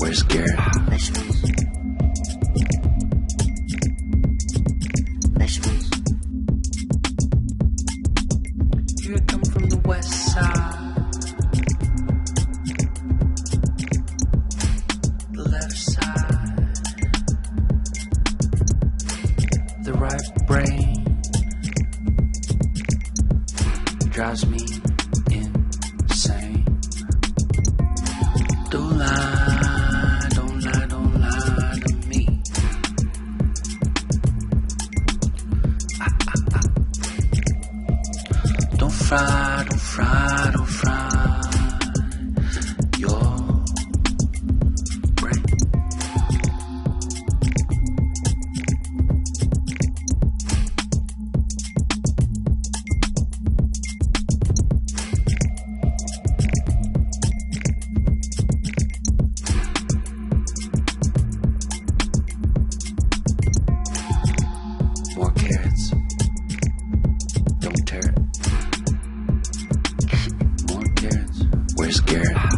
Where's Garrett? You come from the west side, the left side, the right brain drives me insane. Don't lie, don't lie, don't lie to me. Don't fry, don't fry, don't fry your brain. More carrots. Don't tear it. More carrots. Where's Garrett?